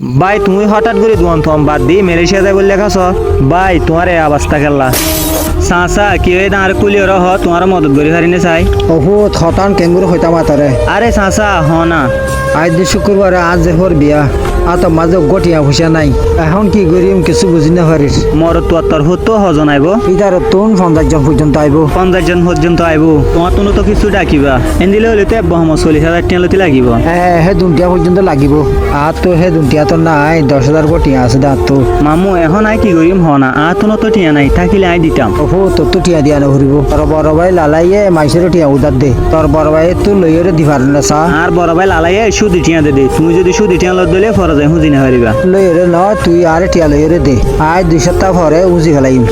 ভাই তুমি হঠাৎ করে দোয়ান থম বাদ দিয়ে মালয়েশিয়া যাই বললে খাস ভাই তোমার এই অবস্থা কেলা চাচা কি হয়ে আর কুলিয়ে রহ তোমার মদত করি হারিনে চাই বহুত হঠাৎ কেঙ্গুরু হইতাম আতারে আরে চাচা হ না আজ দি শুক্রবারে আজ যে হর বিয়া আত মাঝে গটিয়া পয়সা নাই এখন কি করিম কিছু বুঝি না পারিস মরত তোর হতো হজন আইব ইতার তুন 50 জন পর্যন্ত আইব 50 জন পর্যন্ত আইব তোমার তুনো তো কিছু ডাকিবা এন্দিলে হলে তো 40,000 টাকা লতি লাগিব হে দুনটিয়া পর্যন্ত লাগিব আর তো হে দুনটিয়া তো নাই 10,000 গটিয়া আছে দাঁত তো মামু এখন আই কি করিম হ না তুনো তো টিয়া নাই থাকিলে আই দিতাম ওহো তোর তো টিয়া দিয়া নভরিব তোর বড় ভাই লালাইয়ে মাইসের টিয়া উদার দে তোর বড় ভাই তো লইরে দিবার না সা আর বড় ভাই লালাইয়ে সুদি টিয়া দে তুমি যদি সুদি টিয়া লত দিলে ফরজ হুজি না পারিবা লইরে ন তুই আর টিয়া লইরে দে আজ 2 সপ্তাহ পরে উজি ফেলাইম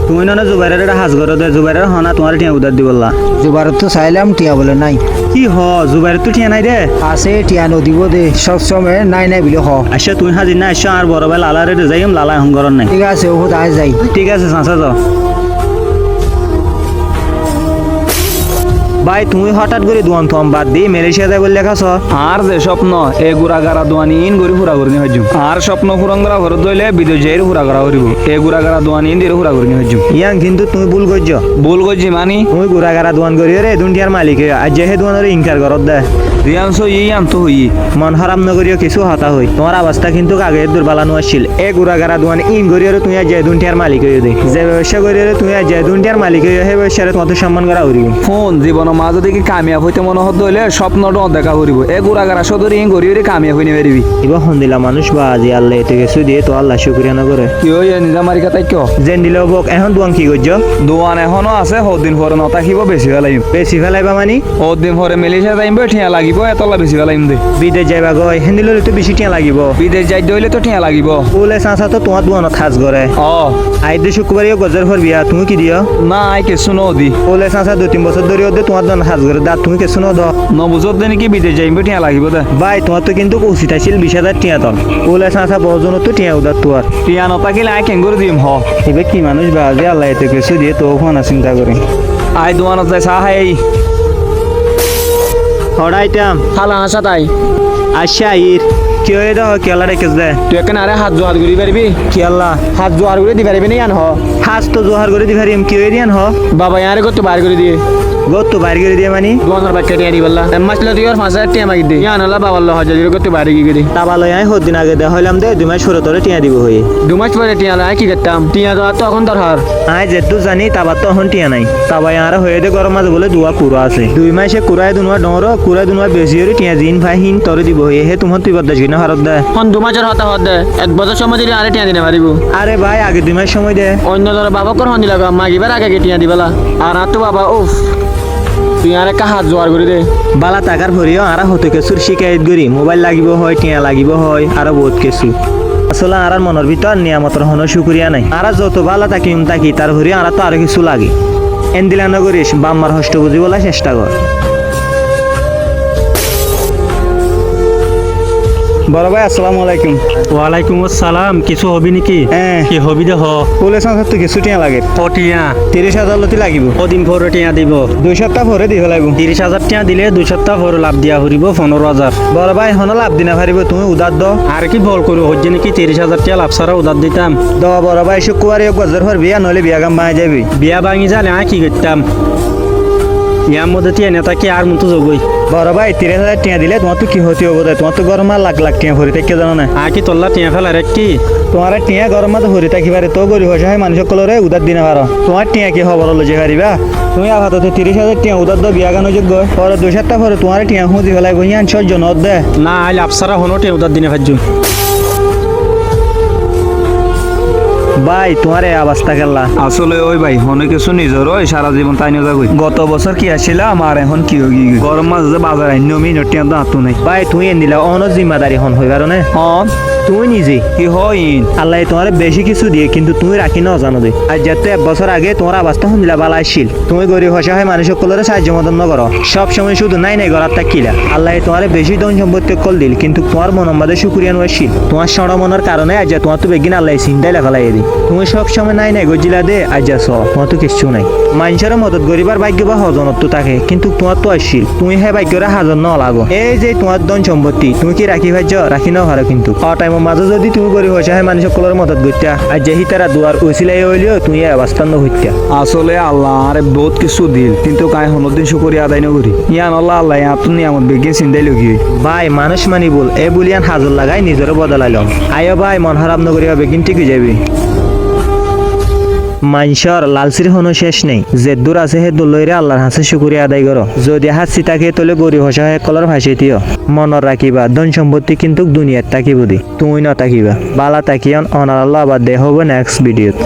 তুমি না জুবাইরের একটা হাজ করো দে জুবাইরের হনা তোমার টিয়া উদার দি বললা জুবার তো চাইলাম টিয়া বলে নাই কি হ জুবাইরের তো টিয়া নাই দে আছে টিয়া নদিব দে সব সময় নাই নাই বলে হ আচ্ছা তুমি হাজির না আসছো আর বড় ভাই লালারে যাইম লালা এখন ঘর নাই ঠিক আছে ওহো আজ যাই ঠিক আছে চাচা যাও ভাই তুমি হঠাৎ করে দোয়ান থম বাদ দিয়ে মালয়েশিয়া যাই বললে খাস আর যে স্বপ্ন এ গুড়াগাড়া দোয়ানি ইন গরি ফুরা করি হজুম আর স্বপ্ন ফুরঙ্গরা ঘর দইলে বিদেশ যাই ফুরা করা করিব এ গুড়াগাড়া দোয়ানি ইন দিয়ে ফুরা করি হজুম ইয়াং কিন্তু তুমি ভুল করছো ভুল করছি মানি তুমি গুড়াগাড়া দোয়ান করি রে দুনিয়ার মালিক আজ যে হে দোয়ানের ইনকার করত দে রিয়াংশ ই আনতো হই মন হারাম নগরীয় কিছু হতা হই তোমার অবস্থা কিন্তু আগে দুর্বালানো আসছিল এ গুড়াগাড়া দোয়ান ইন গরিয়ে তুমি আজ যে দুনিয়ার মালিক হয়ে দে যে ব্যবসা করিয়ে তুমি আজ যে দুনিয়ার মালিক হয়ে হে ব্যবসারে তোমার সম্মান করা হইব ফোন জীবন মাঝে দেখি কামিয়াব হইতে মনে হত হইলে স্বপ্নটা দেখা করিব এ গুড়াগাড়া সদরি ইন গরি কামিয়াব হইনি পারিবি এবার হন দিলা মানুষ বা আজি আল্লাহ এতে কিছু দিয়ে তো আল্লাহ শুক্রিয়া না করে কি হই নিজা মারি কাতাই কিয় যেন দিল বক এখন দোয়ান কি করছো দোয়ান এখনো আছে দিন পরে নতাখিব বেশি ফেলাইম বেশি ফেলাইবা মানি দিন পরে মেলিসা যাইম ঠিয়া লাগিব এতলা বেশি ফেলাইম দে বিদেশ যাইবা গো এখন দিলে তো বেশি টিয়া লাগিব বিদেশ যাই দইলে তো ঠিয়া লাগিব বলে চাচা তো তোমার দোয়ানত খাস করে অ আইদে শুক্রবারে গজর ফর বিয়া তুমি কি দিও না আই কিছু নদি বলে চাচা 2-3 বছর ধরে ওদের তোমার দোয়ান খাস করে দা তুমি কিছু ন দাও নবুজত দেন কি বিদেশ যাইম ঠিয়া লাগিব দে ভাই তোমার তো কিন্তু উচিত আছিল 20,000 টিয়া তল বলে চাচা বহুজন তো টিয়া উদার তোয়ার ঠিয়া নতাকিলে আই কেঙ্গুর দিম হ এবার কি মানুষ বা যে আল্লাহ এতে কিছু দিয়ে তো ওখানে চিন্তা করে আই দোয়ানত যাই চাহ খাই হড়াইতাম খালা হাসা তাই আচ্ছা ইর কি হয়ে দাও কেলা রেখেছ দে তুই এখানে আরে হাত জোয়ার করি পারবি কি আল্লাহ হাত জোয়ার করে দি পারবি না হ হাস তো জোহার করে দিভারিম কি হয়ে দিয়ান হ বাবা ইয়ারে কত বার করে দিয়ে গত তো বাইরে করে দিয়ে মানি দোয়ানোর বাক্যা টিয়া দি বললা মাসলে তুই আর 5,000 টিয়া মাগি দে ইয়ান হলা বাবা হাজার কত বাইরে কি করি তা ভালো আই হদিন আগে দে হইলাম দে 2 মাস পরে তোরে টিয়া দিব হই 2 মাস পরে টিয়া লাই কি করতাম টিয়া তো তখন দরকার আই যেটু জানি তাবার তো এখন টিয়া নাই তাবাই আর হয়ে দে গরম মাঝে বলে দুয়া কুড়া আছে 2 মাসে কুড়ায় দুনবা ডর কুড়ায় দুনবা বেশি হরে টিয়া জিন ভাইহিন তোরে দিব হই হে তোমার তুই বদাস কিনা হারত দে কোন 2 মাসের হতা হত দে 1 বছর সময় দিলে আরে টিয়া দিনে পারিব আরে ভাই আগে 2 মাস সময় দে অন্য ধর বাবা কর হন দিলা মাগিবার আগে টিয়া দিবেলা আর তো বাবা উফ তুই আর একটা হাত জোয়ার করে দে বালা টাকার ভরিও আর হতে কিছুর শিকায়ত করি মোবাইল লাগিব হয় টিয়া লাগিব হয় আর বহুত কিছু আসলে আর মনের ভিতর নিয়ামতের হন শুক্রিয়া নাই আর যত ভালো তাকি তার ভরি আর তো আরো কিছু লাগে এন্দিলা নগরিস বাম্মার হষ্ট বুঝি বলা চেষ্টা কর বড় ভাই আসসালামু আলাইকুম ওয়ালাইকুম আসসালাম কিছু হবি নাকি হ্যাঁ কি হবি দে হ পুলিশ সংস্থা তো কিছু টিয়া লাগে টিয়া 30,000 লতি লাগিব কদিন পরে টিয়া দিব 2 সপ্তাহ পরে দিব লাগব 30,000 টিয়া দিলে 2 সপ্তাহ পরে লাভ দিয়া হরিব 15,000 বড় ভাই হন লাভ দিনা পারিব তুমি উদার দ আর কি বল করো হচ্ছে নাকি 30,000 টিয়া লাভ সারা উদার দিতাম দ বড় ভাই শুক্রবারে গজর ফর বিয়া নলে বিয়া গাম বাই যাবি বিয়া ভাঙি যালে আর কি করতাম ইয়ার মধ্যে টিয়া নেতা কি আর মতো যোগই বড় ভাই 30,000 টিয়া দিলে তোমার তো কি হতে হবে তোমার তো গরম আর লাখ লাখ টিয়া ভরি থেকে জানো না আর কি তোল্লা টিয়া ফেলার কি তোমার টিয়া গরম তো ভরি থাকি পারে তো গরিব হসা হয় মানুষ সকলরে উদার দিনে পারো তোমার টিয়া কি খবর লজে পারিবা তুমি আপাতত 30,000 টিয়া উদার দ বিয়া গানো যোগ্য পরে 2 সপ্তাহ পরে তোমার টিয়া হুঁজি ফেলাই বহিয়ান 6 জন দে না আইলে আফসারা হনো টিয়া উদার দিনে ভাজ্যু ভাই তোমার এই অবস্থা কেলা আসলে ওই ভাই অনেক কিছু নিজের ওই সারা জীবন তাই নিয়ে যাবই গত বছর কি আসছিলাম আর এখন কি হয়ে গিয়ে গরম মাঝে যে বাজার আইন নমি নটিয়া তো হাতু নাই ভাই তুমি এনিলা অন জিম্মাদারি হন হই পারো না হন তুমি নিজে কি হইন আল্লাহ তোমার বেশি কিছু দিয়ে কিন্তু তুমি রাখি না জানো দে আর যেতে 1 বছর আগে তোমার অবস্থা শুনলা বালা আসছিল তুমি গরিব হসা হয় মানুষ সকলের সাহায্য মদন ন করো সব সময় শুধু নাই নাই গরাত তাকিলা আল্লাহ তোমার বেশি ধন সম্পত্তি কল দিল কিন্তু তোমার মনম্বাদে শুক্রিয়া নছিল তোমার সড়মনের কারণে আজ তোমার তো বেগিন আল্লাহ চিন্তাই লেখা লাগিয়ে দি তুমি সব সময় নাই নাই গজিলা দে আজ তোমার তো কিছু নাই মানুষের মদত গরিবার ভাগ্য বা হজনত তো থাকে কিন্তু তোমার তো আসছিল তুমি হে ভাগ্যরা হাজর ন লাগো এই যে তোমার ধন সম্পত্তি তুমি কি রাখি ভাজ্য রাখি নাও হারো কিন্তু টাইম আমার মাঝে যদি তুমি গরিব অসহায় মানুষ সকলের মদত করতা আর যে তারা দুয়ার ওসিলাই হইলেও তুই অবস্থা নহইতা আসলে আল্লাহ আরে বহুত কিছু দিল কিন্তু কাই হনদিন শুকরিয়া আদায় নকরি ইয়ান আল্লাহ আতুন নিয়ামত বেগিন চিন্তাই লগি ভাই মানুষ মানি বল এ বুলিয়ান হাজর লাগাই নিজের বদলাইলাম আয় ভাই মন খারাপ নকরিয়া বেগিন ঠিক হয়ে যাবি মানুষের লালসির হনো শেষ নেই যে দূর আছে হে দোলইরে আল্লাহর হাসে শুকরিয়া আদায় করো যদি হাসি তাকে তোলে গরিব অসহায় কলর ভাসিতিও মনত রাখিবা ধন সম্পত্তি কিন্তু দুনিয়ার তাকিব দি তুমি না তাকিবা বালা তাকিয়ন অনার আল্লাহ আবার দেহ হবে নেক্সট ভিডিওত